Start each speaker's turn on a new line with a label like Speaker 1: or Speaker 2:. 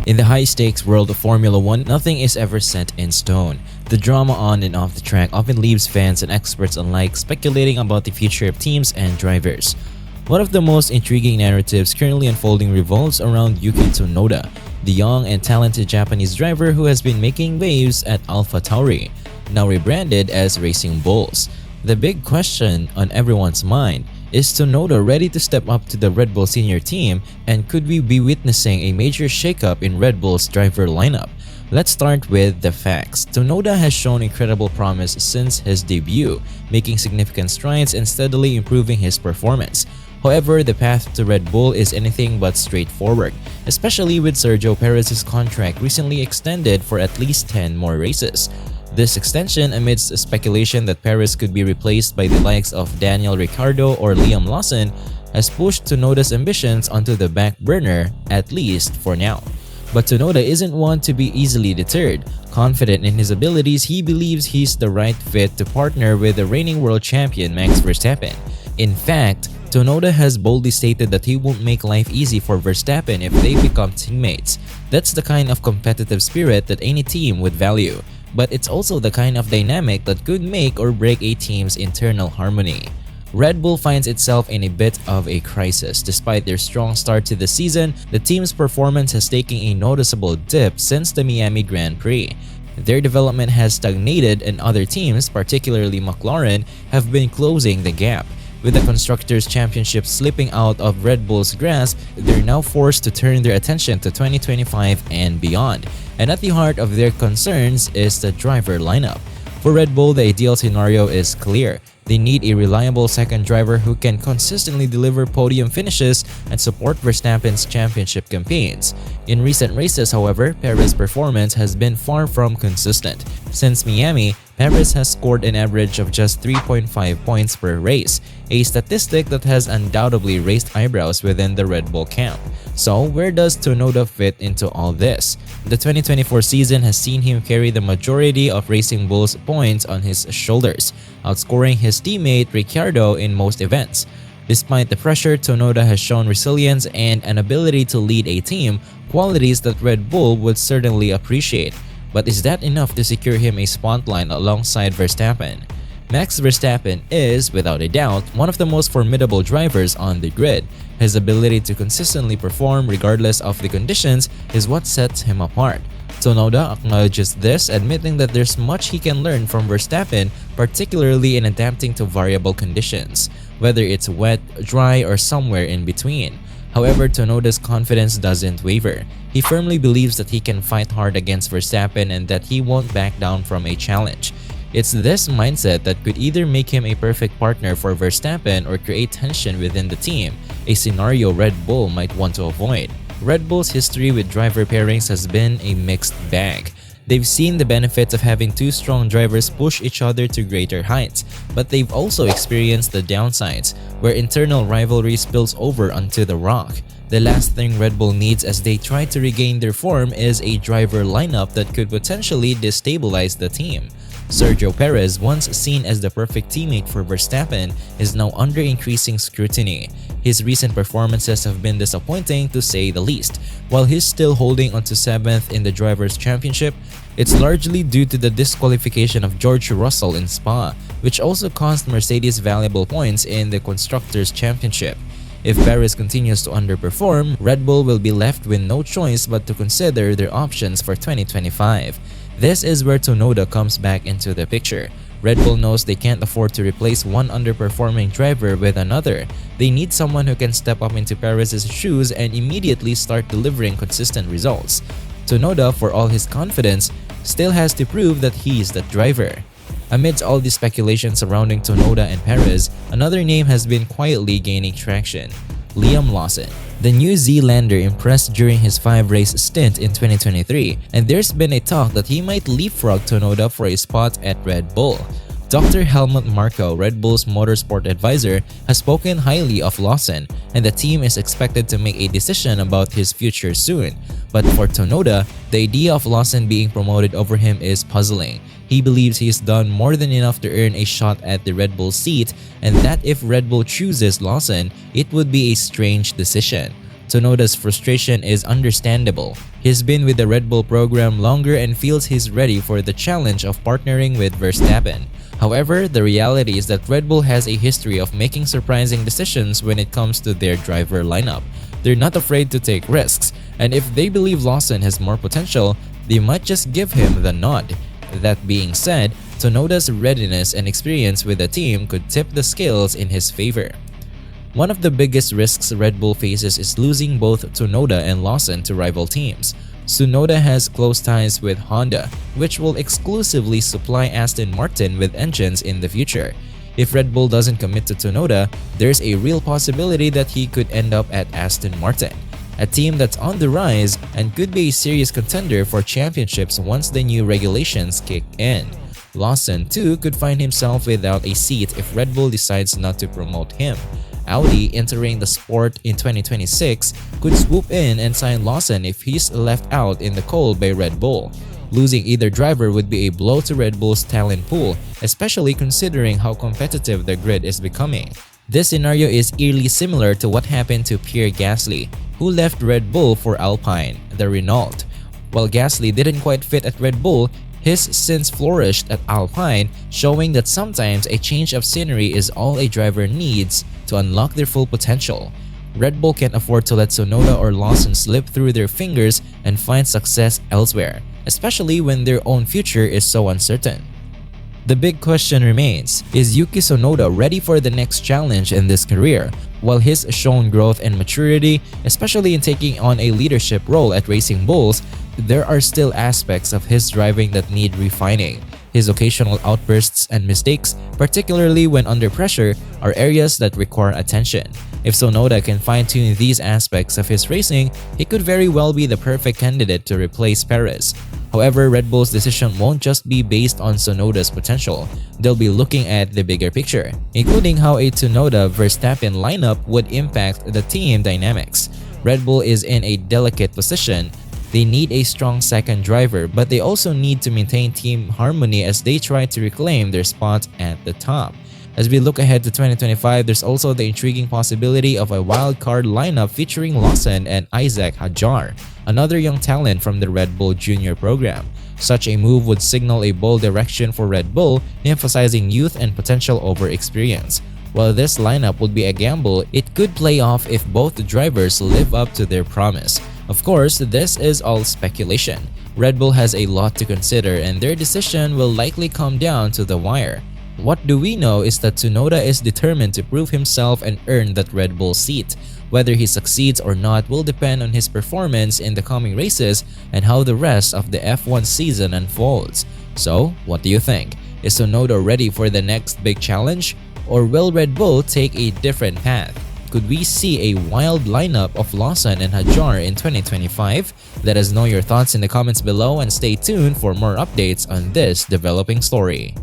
Speaker 1: In the high-stakes world of Formula 1, nothing is ever set in stone. The drama on and off the track often leaves fans and experts alike speculating about the future of teams and drivers. One of the most intriguing narratives currently unfolding revolves around Yuki Tsunoda, the young and talented Japanese driver who has been making waves at AlphaTauri, now rebranded as Racing Bulls. The big question on everyone's mind: is Tsunoda ready to step up to the Red Bull senior team, and could we be witnessing a major shakeup in Red Bull's driver lineup? Let's start with the facts. Tsunoda has shown incredible promise since his debut, making significant strides and steadily improving his performance. However, the path to Red Bull is anything but straightforward, especially with Sergio Perez's contract recently extended for at least 10 more races. This extension, amidst speculation that Perez could be replaced by the likes of Daniel Ricciardo or Liam Lawson, has pushed Tsunoda's ambitions onto the back burner, at least for now. But Tsunoda isn't one to be easily deterred. Confident in his abilities, he believes he's the right fit to partner with the reigning world champion Max Verstappen. In fact, Tsunoda has boldly stated that he won't make life easy for Verstappen if they become teammates. That's the kind of competitive spirit that any team would value. But it's also the kind of dynamic that could make or break a team's internal harmony. Red Bull finds itself in a bit of a crisis. Despite their strong start to the season, the team's performance has taken a noticeable dip since the Miami Grand Prix. Their development has stagnated, and other teams, particularly McLaren, have been closing the gap. With the Constructors' Championship slipping out of Red Bull's grasp, they're now forced to turn their attention to 2025 and beyond. And at the heart of their concerns is the driver lineup. For Red Bull, the ideal scenario is clear. They need a reliable second driver who can consistently deliver podium finishes and support Verstappen's championship campaigns. In recent races, however, Perez's performance has been far from consistent. Since Miami, Perez has scored an average of just 3.5 points per race, a statistic that has undoubtedly raised eyebrows within the Red Bull camp. So, where does Tsunoda fit into all this? The 2024 season has seen him carry the majority of Racing Bull's points on his shoulders, outscoring his teammate Ricciardo in most events. Despite the pressure, Tsunoda has shown resilience and an ability to lead a team, qualities that Red Bull would certainly appreciate. But is that enough to secure him a spotlight alongside Verstappen? Max Verstappen is, without a doubt, one of the most formidable drivers on the grid. His ability to consistently perform regardless of the conditions is what sets him apart. Tsunoda acknowledges this, admitting that there's much he can learn from Verstappen, particularly in adapting to variable conditions, whether it's wet, dry, or somewhere in between. However, Tsunoda's confidence doesn't waver. He firmly believes that he can fight hard against Verstappen and that he won't back down from a challenge. It's this mindset that could either make him a perfect partner for Verstappen or create tension within the team, a scenario Red Bull might want to avoid. Red Bull's history with driver pairings has been a mixed bag. They've seen the benefits of having two strong drivers push each other to greater heights, but they've also experienced the downsides, where internal rivalry spills over onto the rock. The last thing Red Bull needs as they try to regain their form is a driver lineup that could potentially destabilize the team. Sergio Perez, once seen as the perfect teammate for Verstappen, is now under increasing scrutiny. His recent performances have been disappointing to say the least. While he's still holding onto 7th in the Drivers' Championship, it's largely due to the disqualification of George Russell in Spa, which also cost Mercedes valuable points in the Constructors' Championship. If Perez continues to underperform, Red Bull will be left with no choice but to consider their options for 2025. This is where Tsunoda comes back into the picture. Red Bull knows they can't afford to replace one underperforming driver with another. They need someone who can step up into Perez's shoes and immediately start delivering consistent results. Tsunoda, for all his confidence, still has to prove that he's that driver. Amidst all the speculation surrounding Tsunoda and Perez, another name has been quietly gaining traction: Liam Lawson. The New Zealander impressed during his 5-race stint in 2023, and there's been a talk that he might leapfrog Tsunoda for a spot at Red Bull. Dr. Helmut Marko, Red Bull's motorsport advisor, has spoken highly of Lawson, and the team is expected to make a decision about his future soon. But for Tsunoda, the idea of Lawson being promoted over him is puzzling. He believes he's done more than enough to earn a shot at the Red Bull seat, and that if Red Bull chooses Lawson, it would be a strange decision. Tsunoda's frustration is understandable. He's been with the Red Bull program longer and feels he's ready for the challenge of partnering with Verstappen. However, the reality is that Red Bull has a history of making surprising decisions when it comes to their driver lineup. They're not afraid to take risks, and if they believe Lawson has more potential, they might just give him the nod. That being said, Tsunoda's readiness and experience with the team could tip the scales in his favor. One of the biggest risks Red Bull faces is losing both Tsunoda and Lawson to rival teams. Tsunoda has close ties with Honda, which will exclusively supply Aston Martin with engines in the future. If Red Bull doesn't commit to Tsunoda, there's a real possibility that he could end up at Aston Martin, a team that's on the rise and could be a serious contender for championships once the new regulations kick in. Lawson too could find himself without a seat if Red Bull decides not to promote him. Audi, entering the sport in 2026, could swoop in and sign Lawson if he's left out in the cold by Red Bull. Losing either driver would be a blow to Red Bull's talent pool, especially considering how competitive the grid is becoming. This scenario is eerily similar to what happened to Pierre Gasly, who left Red Bull for Alpine, the Renault. While Gasly didn't quite fit at Red Bull, he's since flourished at Alpine, showing that sometimes a change of scenery is all a driver needs to unlock their full potential. Red Bull can't afford to let Tsunoda or Lawson slip through their fingers and find success elsewhere, especially when their own future is so uncertain. The big question remains, is Yuki Tsunoda ready for the next challenge in this career? While he's shown growth and maturity, especially in taking on a leadership role at Racing Bulls, there are still aspects of his driving that need refining. His occasional outbursts and mistakes, particularly when under pressure, are areas that require attention. If Tsunoda can fine-tune these aspects of his racing, he could very well be the perfect candidate to replace Perez. However, Red Bull's decision won't just be based on Tsunoda's potential. They'll be looking at the bigger picture, including how a Tsunoda-Verstappen lineup would impact the team dynamics. Red Bull is in a delicate position. They need a strong second driver, but they also need to maintain team harmony as they try to reclaim their spot at the top. As we look ahead to 2025, there's also the intriguing possibility of a wild-card lineup featuring Lawson and Isaac Hadjar, another young talent from the Red Bull Junior program. Such a move would signal a bold direction for Red Bull, emphasizing youth and potential over experience. While this lineup would be a gamble, it could play off if both drivers live up to their promise. Of course, this is all speculation. Red Bull has a lot to consider and their decision will likely come down to the wire. What do we know is that Tsunoda is determined to prove himself and earn that Red Bull seat. Whether he succeeds or not will depend on his performance in the coming races and how the rest of the F1 season unfolds. So, what do you think? Is Tsunoda ready for the next big challenge? Or will Red Bull take a different path? Could we see a wild lineup of Lawson and Hadjar in 2025? Let us know your thoughts in the comments below and stay tuned for more updates on this developing story.